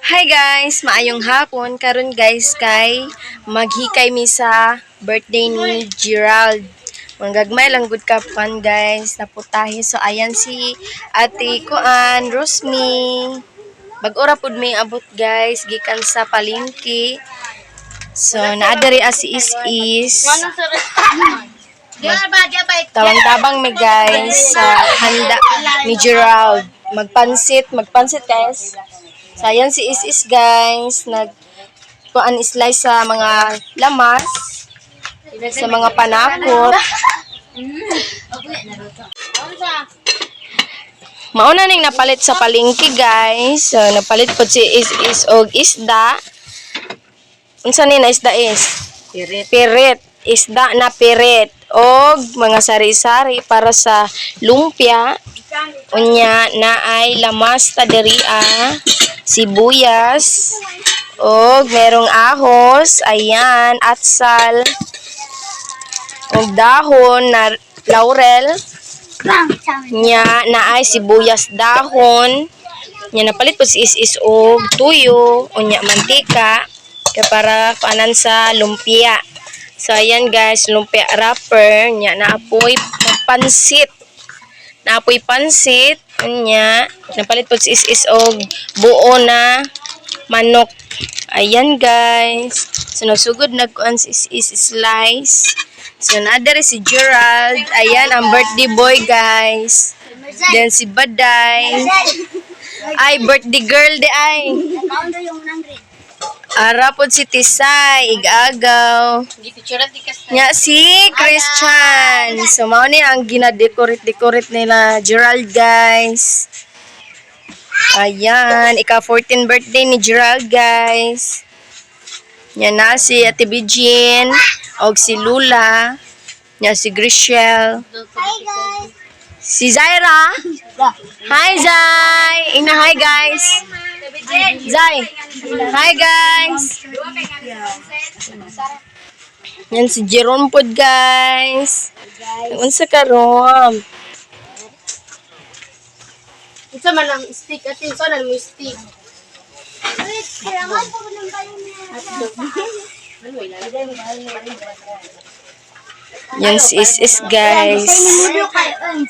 Hi guys, maayong hapon. Karon guys kay maghikay mi sa birthday ni Gerald. Manggagmay lang gud ka pan guys, naputahi. So ayan si Ate Kuan, Rosmi. Bag-ora pud may abot guys gikan sa palengke. So naadari si is. Tawang-tabang mi guys sa handa ni Gerald. Magpansit guys. So, ayan si Is guys, kuan slice sa mga lamas, sa mga panakot. Mauna ning napalit sa palengke guys. So, napalit po si Is og isda. Unsa ni na isda is? Pirit. Isda na pirit. Og mga sari-sari para sa lumpia. Unya na ay lamas ta diriya, sibuyas, og merong ahos, ayan, atsal, og dahon na laurel, nya na ay sibuyas dahon, nya napalit po si is og tuyo, unya mantika, kaya para paanan sa lumpia. So ayan guys, lumpia wrapper, nya naapoy pansit. Naapoy pansit, nya napalit po si is og buo na manok. Ayan guys. So nasugod nagkuan si is slice. So naadere si Gerald. Ayan ang birthday boy guys. Then si Baday. Ay birthday girl de ay. Arapod si Tisay, igagaw. Nya si Christian. So, mao ni ang gina-decorate nila Gerald, guys. Ayan, ika-14 birthday ni Gerald, guys. Nya na si Ate Bijin, og si Lula, nya si Grishel. Si Zaira. Hi, Zay. Ina, hi, guys. Zay. Hi guys. Yan si Jerome pod guys. Unsa karon? Unsa man ang stick atin so nan mo stick. Yan si is guys.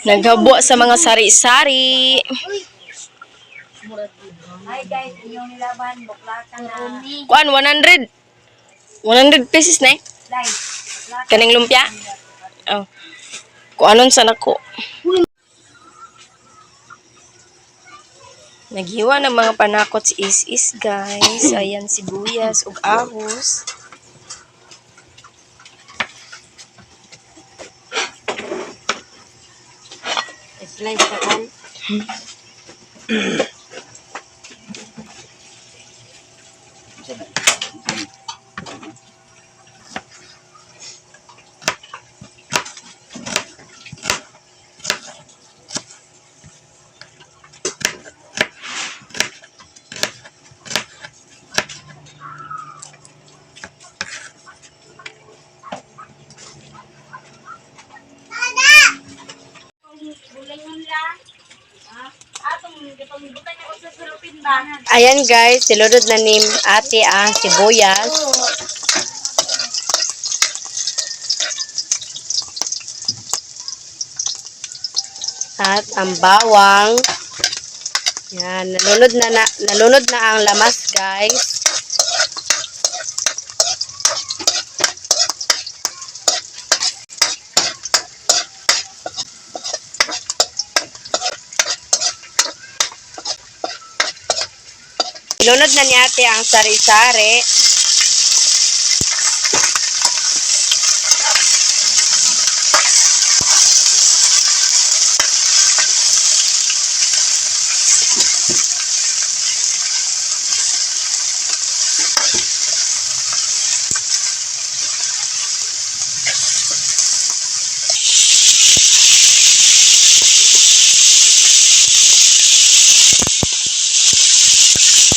Naghabo sa mga sari-sari. Hi guys, inyong nilaban, buklakan na. Kuan 100. 100 pesos na eh. Live. Kaning lumpia. Oh. Kuanon sa nako. Naghiwa ng mga panakot si is guys. Ayan sibuyas ug ahos. Slice ka kan. Ayan guys, siludod na ni ate ang sibuyas. At ang bawang. Yan, nalunod na ang lamas guys. Lunod na ni ate ang sari-sari.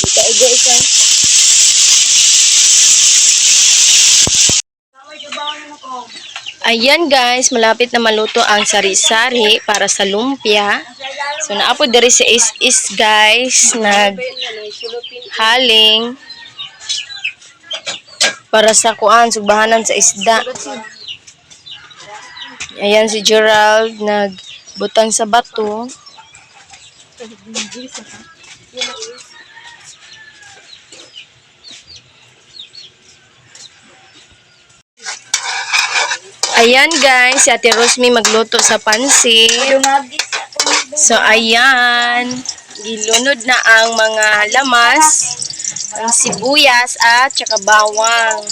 Kaigo isa. Ayan guys, malapit na maluto ang sari-sari para sa lumpia. So So naapo diri si is guys haling para sa kuan sugbahanan sa isda. Ayan si Gerald nagbutang sa bato. Ayan guys, si Ate Rosmi magluto sa pansit. So ayan, gilunod na ang mga lamas, ang sibuyas at saka bawang.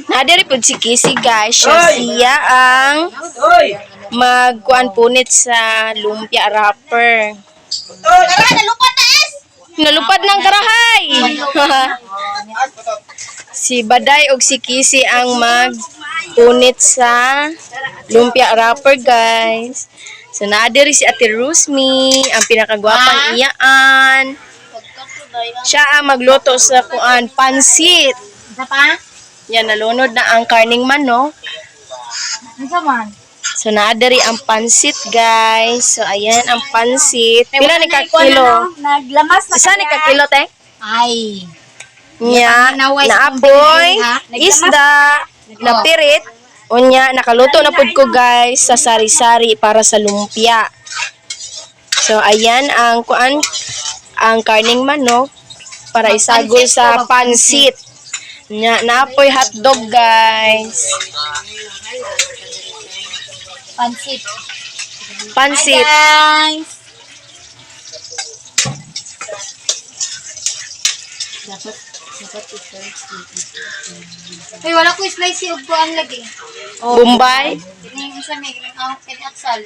Nadiri po si Kissy guys, siya ang magkuan punit sa lumpia wrapper. Nalupad ng karahay! Si Baday og si Kissy ang magpunit sa lumpia wrapper guys. So nadiri si Ate Rosmi, ang pinakagwapang iyaan. Siya ang magluto sa kuan pansit. Yan, nalunod na ang karning manok. So nadiri ang pansit guys. So ayan ang pansit. Pila ni ka kilo? Naglamas na Isa ni ka kilo te? Ay. Nya, naapoy, isda, napirit, unya, nakaluto na pud ko guys sa sari-sari para sa lumpia. So, ayan ang kuan, ang karning manok para isagol sa pansit. Nya, naapoy hotdog guys. Pansit. Pansit. Guys. Ay, wala ko slice yung buwan lagi. Bombay. Tingin isa may pinaksal.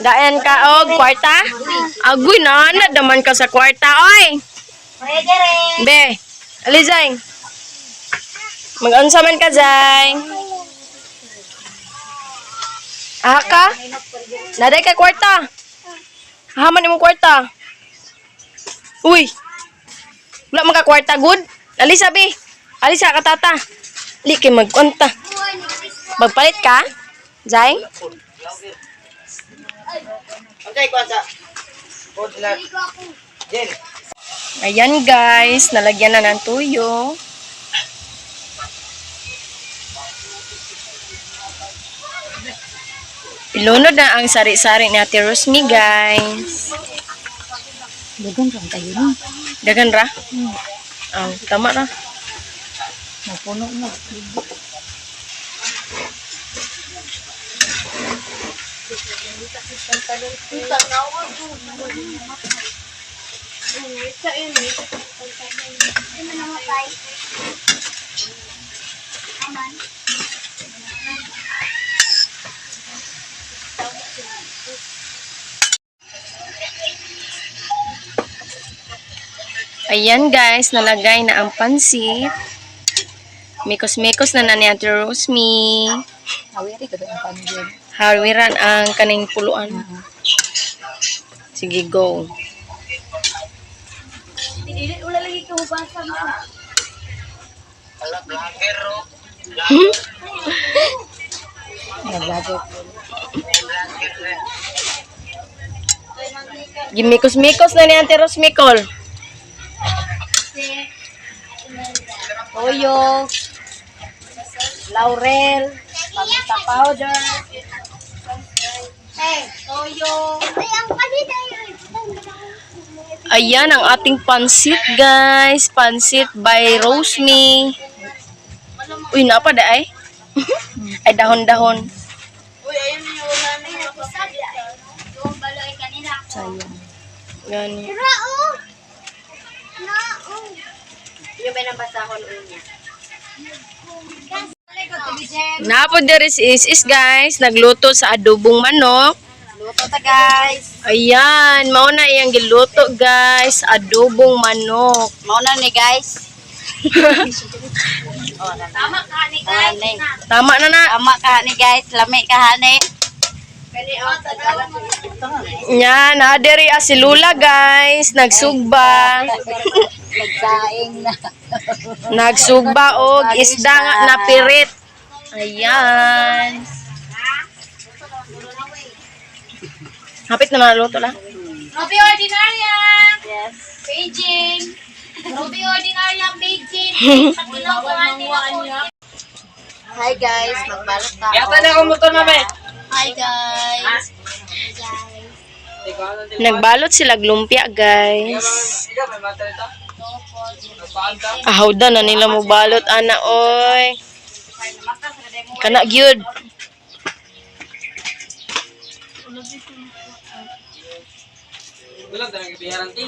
Daan ka og kwarta? Agoy na, nadaman ka sa kwarta, oy. Pwede rin. Be, alizay. Mag-unsa man ka, Zay? Aha ka? Naday ka kwarta. Haman mo kwarta. Uy. Wala man ka kwarta, good? Alisa, be. Alisa, katata. Liki magkunta. Magpalit ka? Zay? Ayan guys, nalagyan na ng tuyo. Ilunod na ang sari-sari ni Ate Rosmi guys. Dagan lang tayo na. Dagan ra? Oh, tama ra. Mapuno na. Ayan guys, nalagay na ang pansit. Mikos-mikos na ni Ate Rosmi. Awiri ka ang panggil. Harwiran ang kaning puluan. Sige, go. Wala lagi ka hubasa mo. Naglagot. Gimikos-mikos na ni Ate Rosmi Col. Toyo. Laurel. Paminta powder. Toyo. Ayan ang ating pansit guys. Pansit by Rosmi. Uy, napa da ay? Ay, dahon-dahon. Sayang. Gani. Yung may nabasahon unya. Napo there is guys. Nagluto sa adobong manok. Luto ta guys. Ayan, mao na iyang giluto guys, adobong manok. Mao na ni guys. Tama ka ni guys. Tama na na. Ama ka ni guys. Lami ka hani. Kani ang tagalan mo. Yan, adiri si Lula guys, nagsugba. Nagsaing na. Nagsugba og isda nga na pirit. Ayan. Hapit na maluto lang. Ruby Ordinaria! Yes. Beijing! Ruby Ordinaria, Beijing! Hi guys, magbalot tayo. Yata na akong motor na, be. Hi guys! Nagbalot sila lumpia, guys. Ikaw, may mata ito? Ahaw daw na nila mo balot, ana, oy. Kana gyud. Gulag, talagang ibiharan, ti.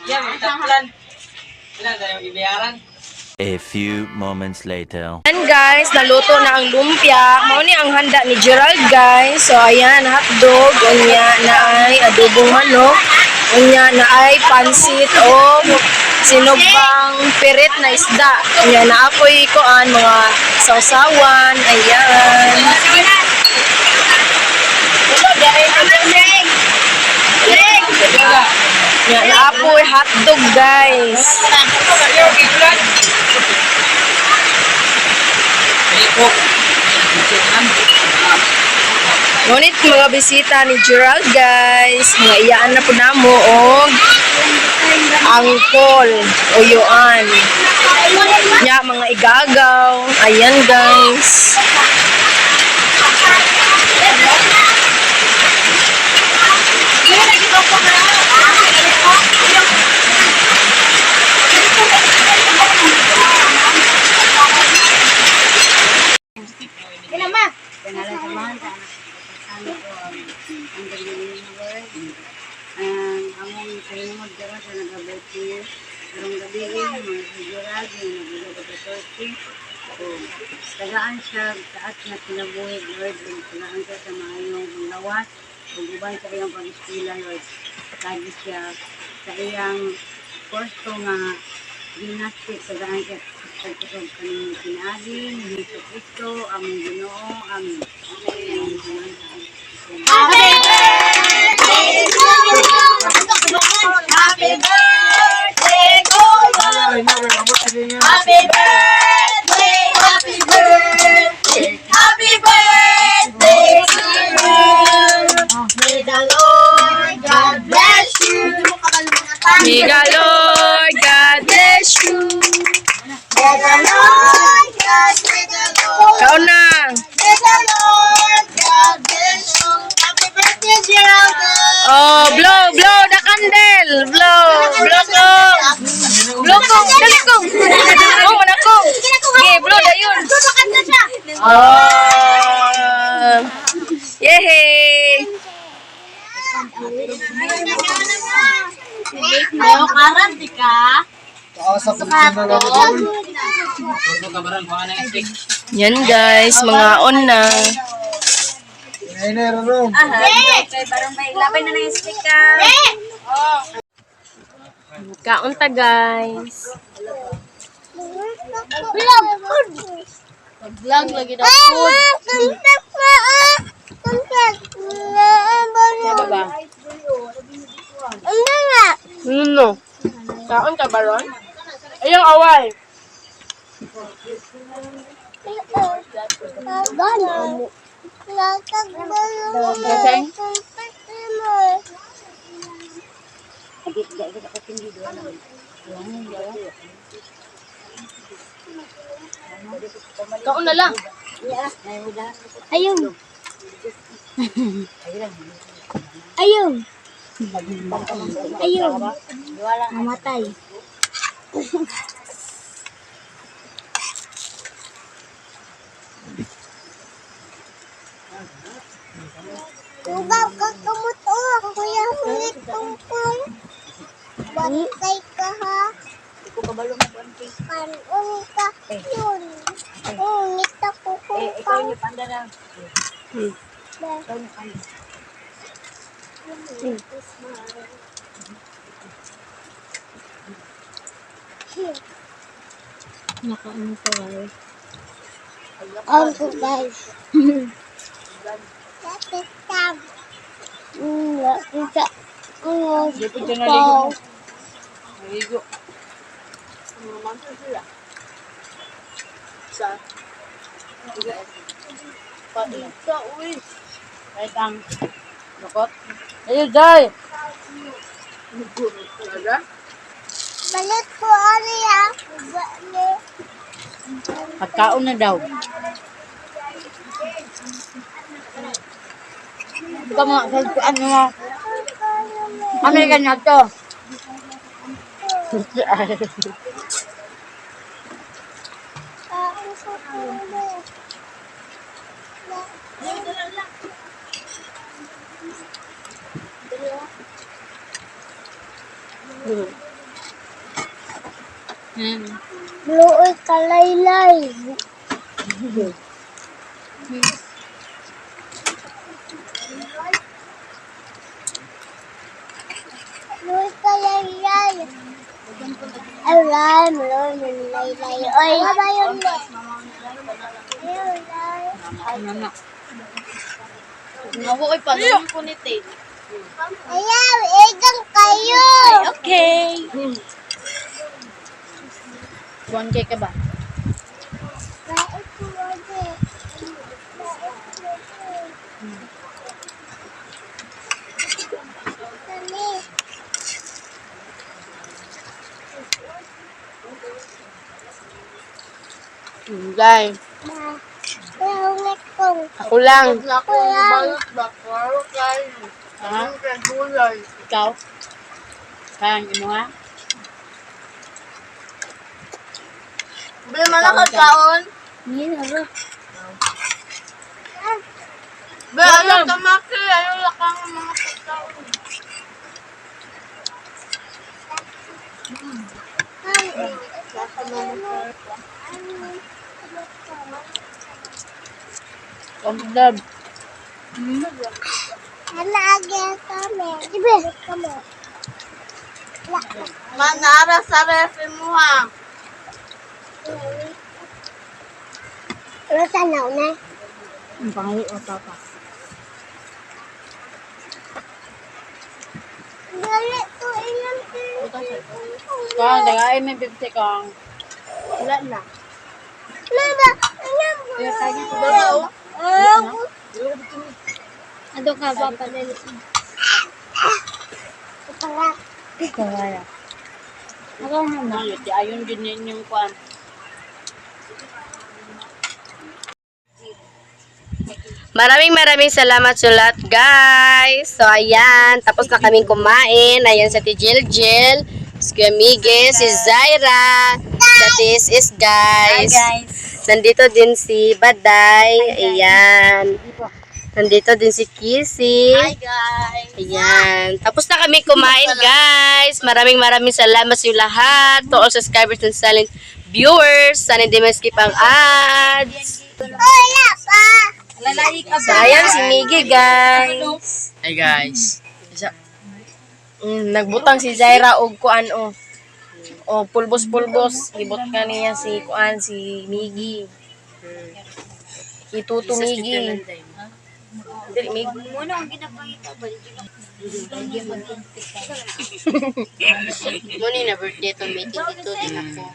Yan, may tatlan. Gulag, talagang ibiharan. A few moments later. Ayan guys, naluto na ang lumpia. Mao ni ang handa ni Gerald guys. So ayan, hotdog, unya na ay adobong manok, unya na ay pansit o sinugbang pirit na isda. Unya na apoy koan mga sausawan. Ayan. Unya na apoy hotdog guys. Ngunit mga bisita ni Gerald guys, mga iyaan na po namo og angkol o yuan. Nya mga igagaw. Ayan guys. Among kalimod dara sa nagabati karong gabi mga sigurad nga nagabati o tagaan siya taat na kinabuhi Lord ug tagaan siya sa maayong lawas ug uban sa iyang pag-eskwela Lord lagi siya sa iyang posto nga ginastik tagaan siya sa kusog kanang pinaagi ni Hesus Kristo among Ginoo amen. Happy birthday, Goyo! Happy birthday, happy birthday, happy birthday to you. May the Lord God bless you. May the Lord God bless you. May the Lord God, may the Lord, Kaon na. may the Lord God bless you. Happy birthday, Gerald. Oh, blow, blow the candle. Blow, blow kong. Blow kong, dali kong. Oh, wala kong. Okay, blow na yun. Oh. Yehey. Ayaw karan, di ka? Yan guys, mga on na. Okay, barang may labay na ng stick ka. Kaon ta guys. Vlog lagi daw food. Sabi ba? No. Kaon ka ba ron? Ayong away. Kaon na lang. Ayaw. Ayaw. Ayaw. Namatay. Ubaw ka kamuto, kuya hulit tungkol. Bantay ka ha. Kanon ka yun. Ungit ako kung Ako guys. Lapit tab. Lapit tab. Paita, uy. Kahit ang lukot. Ayun, Jai. Balik ko ari ah. Balik. Pagkaon na daw. Ito mga sagpuan mo. Amerikan na to. Kain sa kulo. Luoy kalaylay. Luoy kalaylay. Alay, luoy kalaylay. Oy, ba yun? Alay. Ako ay paano ko ni Tate. Ayaw, igang kayo. Okay. 1K ka ba? Bait ko ulit. Kami. Guys. Mahungat kong. Ako lang. Ako lang. Ha? Ikaw? Kaya mo nga? Bili mo na kagkaon. Hindi na ba? Be, ano tamaki? Ayaw lakang mga kagkaon. Pagdab. Hanagya kami. Ibe, kami. Manara sa refi mo ha. Ano tanaw na? Ang pangalit o papa. Dali to ilang Kaya, dagay may 50 kang. Wala na. Mama, alam mo. Kaya kaya ko Babaw. Ado ka ba pa na Pala. Kaya. Ako na. Ayun din yung kuan. Maraming salamat sa lahat, guys. So, ayan. Tapos na kaming kumain. Ayan sa Tijil Jill. Si Kuya Miguel, si Zaira. Sa Is guys. Nandito din si Baday. Ayan. Nandito din si Kissy. Hi guys. Ayan. Tapos na kami kumain, guys. Maraming salamat sa lahat. To all subscribers and silent viewers. Sana hindi ma-skip ang ads. Wala pa. Lalaki ka So, ayan si Miggy, guys. Hey guys. Nagbutang si Zaira og kuan o. O pulbos. Ibot ka niya si kuan si Miggy. Ituto Miggy. Dili Miggy. Muna ang ginapangita ba? Muna na birthday to meeting dito din ako.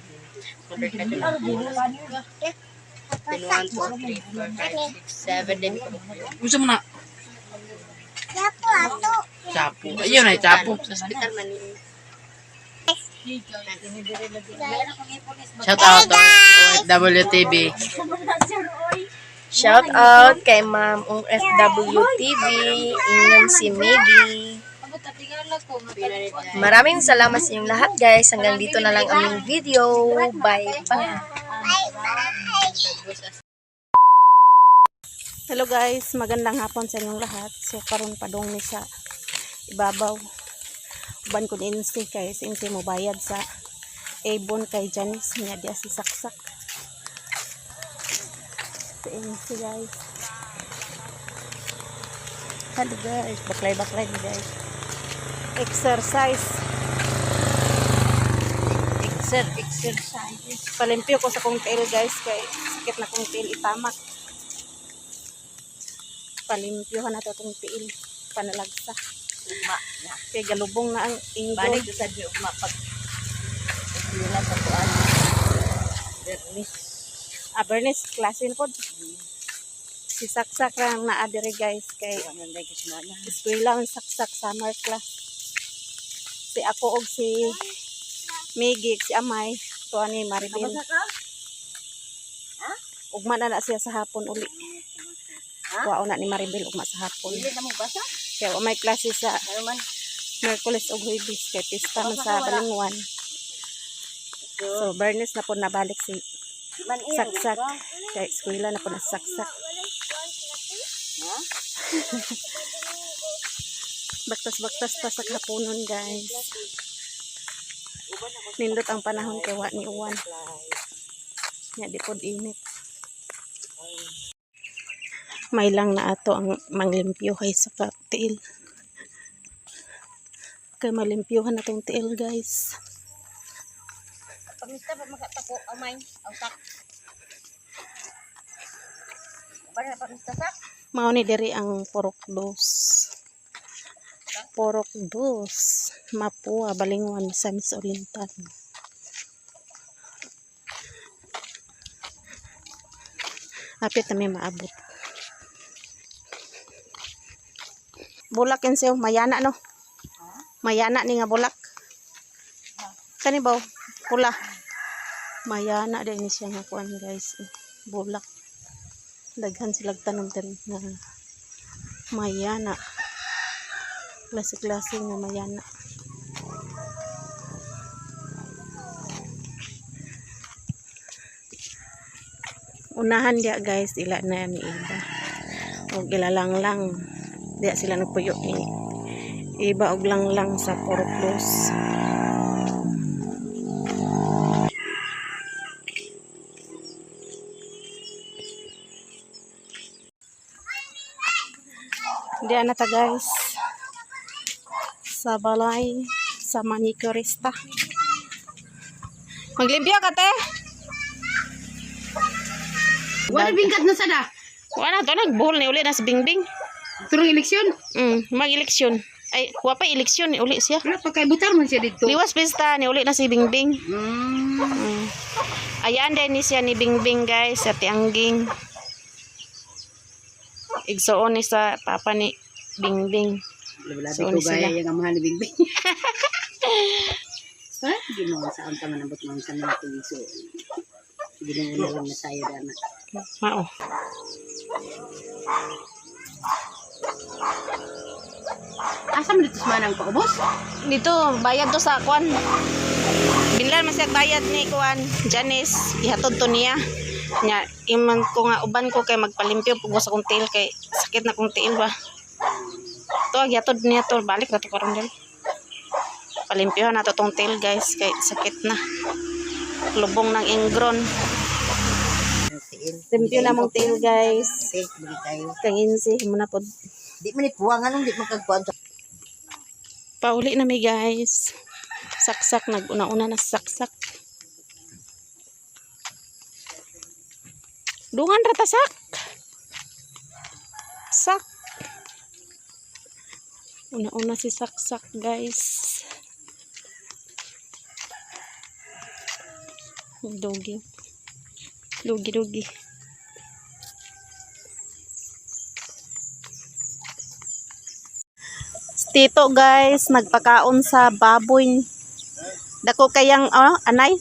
Birthday din ako. 1, 2, 3, 4, 5, 6, 7 din ko. Gusto mo na? Yapo ato. Chapo. Ayun ay chapo. Sa hospital man ni. Shout out to WTV. Shout out kay Ma'am FWTV, inyong si Miggy. Maraming salamat sa inyong lahat, guys. Hanggang dito na lang aming video. Bye-bye. Hello guys, magandang hapon sa inyong lahat. So karon padong ni sa ibabaw. Uban ko din si kay sinti mo bayad sa Avon kay Janice niya dia si saksak. So si guys. Hello guys, baklay guys. Exercise. Palimpyo ko sa kong tail guys kay sakit na kong tail itamak. Palimpyohan na ito itong tiil panalagsa. Kaya galubong na ang inggo. Balik sa di ugma pag nila sa kuan. Dermis. Bernice, klase na po. Si Saksak lang na adire guys. Kay eskwela ang Saksak summer class. Si ako og si Migik, si Amay. Ito ni Maribel. Ugma na siya sa hapon uli. Kuha na ni Maribel ugma sa hapon. Kaya may klase sa Merkulis ug Huwebes. Kay pista man sa Balingwan. So, Bernice na po nabalik si Saksak. Kaya eskwela na po na Saksak. Baktas-baktas pa sa kapunon guys. Nindot ang panahon kay wa ni uwan. Nya di pod init. May lang na ato ang manglimpyo kay sa tiil. Kay malimpyohan na tong tiil guys. Pamista pa magkatako amay, autak. Para pamista sak. Mao ni diri ang Porok 2. Porok 2. Mapua, Balingwan, Misamis Oriental. Apit na may maabot. Bulak yan siya, mayana no? Mayana ni nga bulak. Kani ba? Pula. Mayana din ni siya nga kuan guys. Bulak. Daghan silang tanom din na mayana. Klase-klase nga mayana. Unahan dia guys, ila na ni iba. Og ilalanglang. Dia sila nagpuyo ni iba og langlang sa Porok 2. Diyan na ta guys sa balay sa manicurista. Maglimpyo ka te. Wala bingkat na sada. Wala to nagbuhol ni uli na si Bingbing. Turong eleksyon. Mag-eleksyon. Ay, wa pa eleksyon ni uli siya. Wala pa kay butar man siya dito. Liwas pista ni uli na si Bingbing. Ayan din ni siya ni Bingbing guys sa Tiangging. Igsoon ni sa papa ni Bingbing. Labi-labi So, ko sila. gaya yung mahal ni Bingbing. Ha? Hindi mo saan ka manabot mo sa mga tuliso. Hindi mo lang na sayo dana. Mao. Asa mo dito sa manang paubos? Dito bayad to sa kwan. Binlan man siya bayad ni kwan Janice ihatod to niya. Nya iman ko nga uban ko kay magpalimpyo pug sa kong tail kay sakit na kong tail ba. To gihatod niya to balik na to karon dali. Palimpyohan na to tong tail guys kay sakit na. Lubong ng ingron. Limpyo na mong tail guys. Kanginsi mo na pod. Di mo ni kuha nga nung di magkagkuhan. Pauli na mi guys. Saksak naguna-una na saksak. Dungan rata sak. Sak. Una-una si saksak guys. Dogi. Dogi. Tito guys, nagpakaon sa baboy. Dako kayang anay.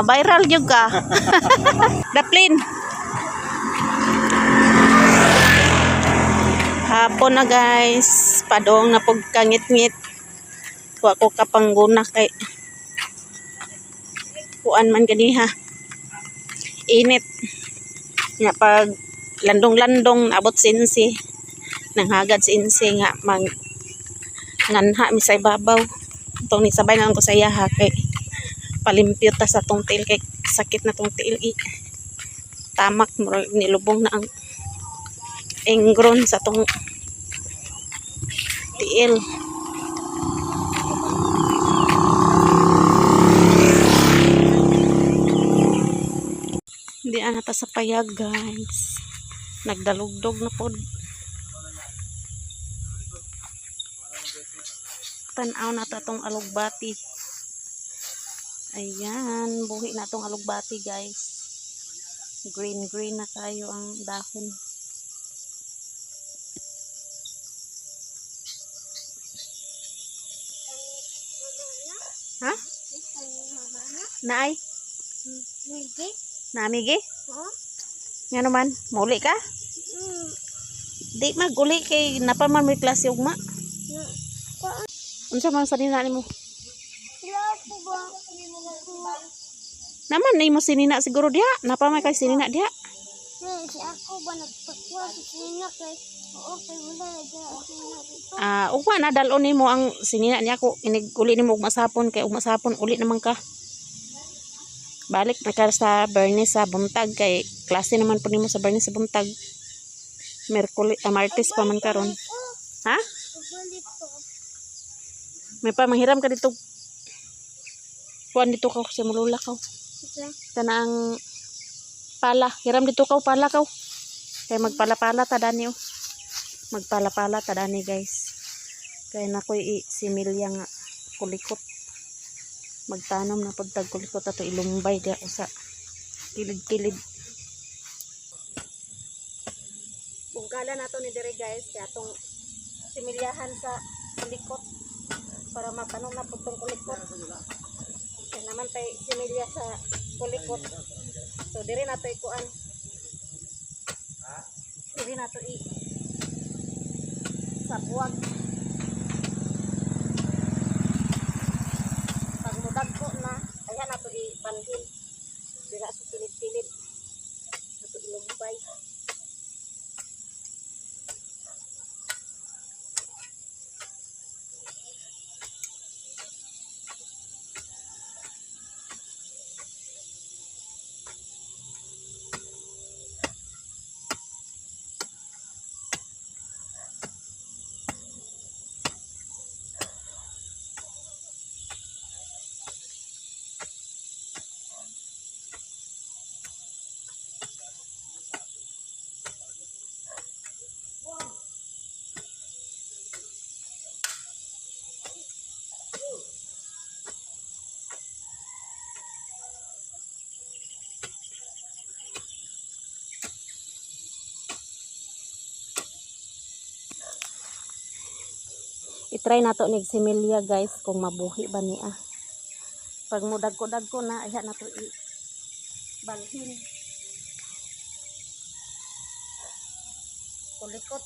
Viral juga. Daplin. Hapon na guys, padong na pug kangit-ngit. Kuha ko kapangguna kay kuan man ganiha. Init. Nga pag landong-landong abot sinsi. Nanghagad si insi nga mag nganha mi sa ibabaw. Itong ni sabay na ko sa iya ha kay palimpyo ta sa tong tail kay sakit na tong tail tamak murag nilubong na ang ingron sa tong tiil. Hindi ana ta sa payag guys. Nagdalugdog na pod. Tanaw na ta tong alugbati. Ayan, buhi na tong alugbati guys. Green na kayo ang dahon. Ha? Naay? Migi? Namigi? Oh? Nga naman, mauli ka? Di maguli kay napaman mo yung klase ugma. Unsa man sa nina nimo? Wala po ba? Naman ni mo sinina siguro diha. Napamay kay sinina diha. Si ako ba nagpakwa sa sinak kay okay wala dyan ako na dito. Ugma na dalon nimo ang sinina niya ko inig uli nimo ugma sapon kay ugma sapon uli naman ka. Balik na ka sa Bernie sa buntag kay klase naman po nimo sa Bernie sa buntag. Martes pa man karon. Ha? Pagbalik ko. May pa manghiram ka dito. Kuan dito ka sa mulula ka. Ito. Kanang pala, hiram dito ka pala ka. Kay magpala-pala ta dani oh. Magpala-pala ta dani guys. Kay nakoy similya nga kulikot. Magtanom na pud tag kulikot ato ilumbay dia sa kilid-kilid. Bungkala nato ni dire guys kay atong similyahan sa kulikot para mapanon na pud tong kulikot. Kaya naman tay similya sa kulikot. So dire nato ikuan. Dire nato sa buwag. Pag mudag ko na, ayan nato ipanhin. Dira sa kilid-kilid. Nato ilumbay. I-try nato nig similya guys kung mabuhi ba niya. Pag mudag-ko na ayan nato balhin. Kulikot.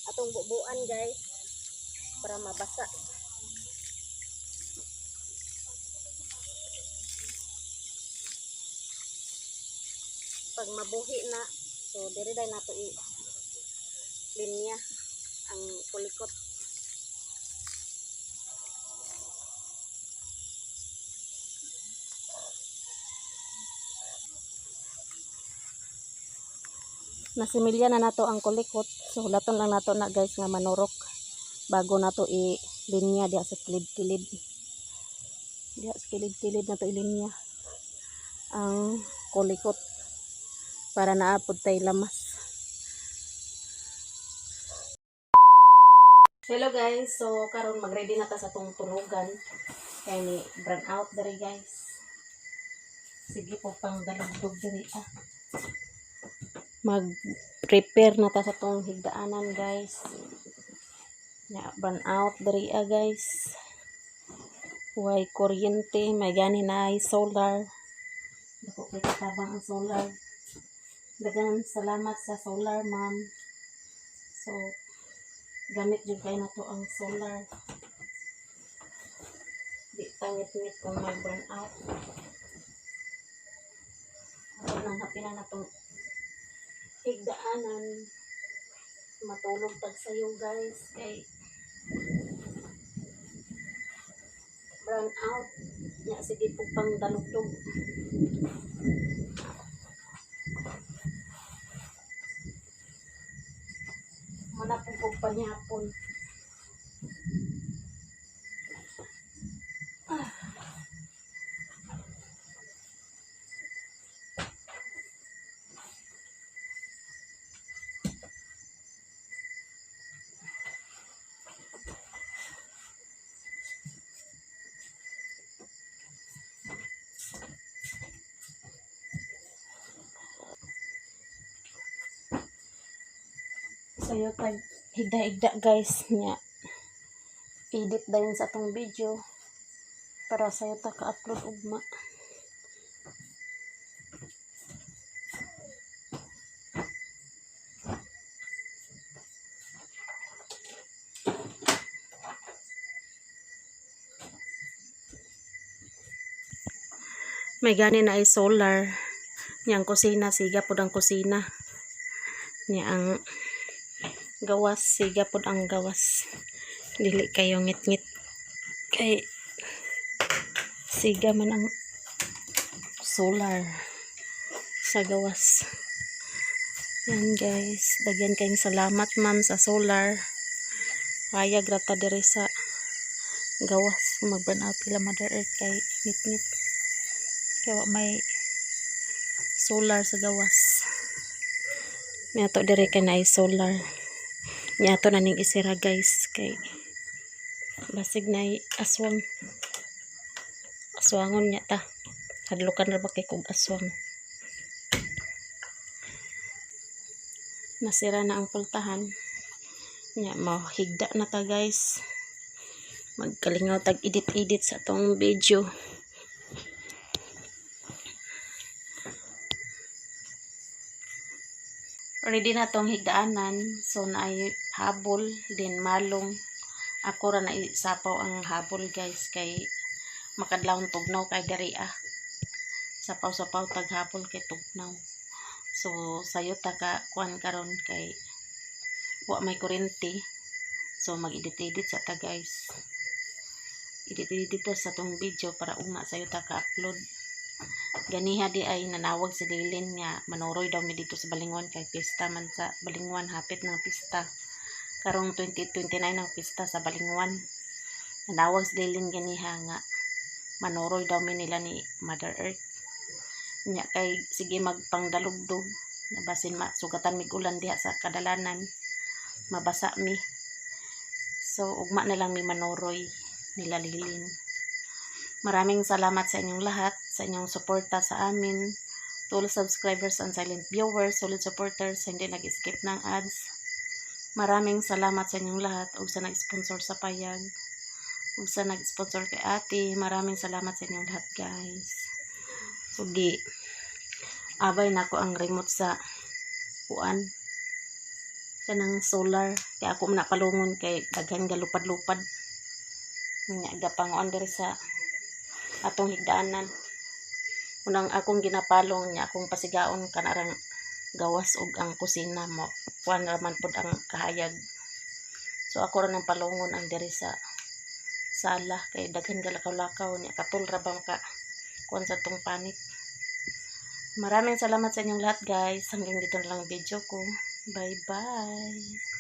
Atong bubuan guys para mabasa. Pag mabuhi na, so dire day nato linya ang kulikot. Nasimilya na nato ang kulikot. So laton lang nato na guys nga manurok bago nato linya diha sa kilid-kilid. Diha sa kilid-kilid nato ilinya ang kulikot para naapod tay lamas. Hello guys, so karon mag-ready na ta sa tong tulogan. Kay ni burn out diri guys. Sige po pang dalugdog diri mag-prepare na ta sa tong higdaanan guys. Ya burn out diri guys. Huwag kuryente, may gani na ay solar. Dako kay katabang ang solar. Dagan salamat sa solar ma'am. So gamit jud kay nato ang solar. Di tangit-ngit kung may burn out. Ako nang hapin na natong higdaanan. Matulog tag sayo guys kay burn out. Nya sige po pang dalugdog. Mana po panyapon. Sayo tag higda-higda guys nya. Edit dayon sa atong video para sayo ta ka-upload ugma. May gani na ay solar. Yang kusina, siga pod ang kusina. Nya ang gawas, siga pod ang gawas. Dili kayo ngit-ngit. Kay siga man ang solar sa gawas. Yan guys, dagyan kayong salamat ma'am sa solar. Kaya grata diri sa gawas. Mag-burn out pila Mother Earth kay ngit-ngit. Kaya may solar sa gawas. May ato dire kay na solar. Nya ato na ning isira guys kay basig na aswang. Aswangon nya ta. Hadlukan ra ba kay kog aswang. Nasira na ang pultahan. Nya mahigda na ta guys. Magkalingaw tag edit-edit sa atong video. Ready na tong higdaanan. So naay habol din malong. Ako ra na isapaw ang habol guys kay makadlawon tugnaw kay diri Sapaw-sapaw tag habol kay tugnaw. So sayo ta ka kuan karon kay wa may kuryente. So mag-edit-edit sa ta guys. Edit-edit sa tong video para ugma sayo ta ka-upload. Ganiha di ay nanawag si Lilin nga manuroy daw mi dito sa Balingwan kay pista man sa Balingwan, hapit ng pista. Karong 2029 ang pista sa Balingwan. Nanawag si Lilin ganiha nga manuroy daw mi nila ni Mother Earth. Nya kay sige magpangdalugdog. Basin sugatan mig ulan diha sa kadalanan. Mabasa mi. So ugma na lang mi manuroy nila Lilin. Maraming salamat sa inyong lahat, sa inyong suporta sa amin, to all subscribers and silent viewers, solid supporters, hindi nag-skip ng ads. Maraming salamat sa inyong lahat, ug sa nag-sponsor sa payag, ug sa nag-sponsor kay ate, maraming salamat sa inyong lahat guys. Sugi, abay na ko ang remote sa kuan, kanang solar, kaya ako napalungon kay daghan galupad-lupad. Gapangon diri sa atong higdaanan. Unang akong ginapalong niya akong pasigaon kanarang gawas og ang kusina mo. Kuan raman pod ang kahayag. So ako ra nang palungon ang diri sa sala kay daghan galakaw-lakaw niya katul ra ba ka kuan sa tong panit. Maraming salamat sa inyong lahat guys. Hanggang dito na lang video ko. Bye bye.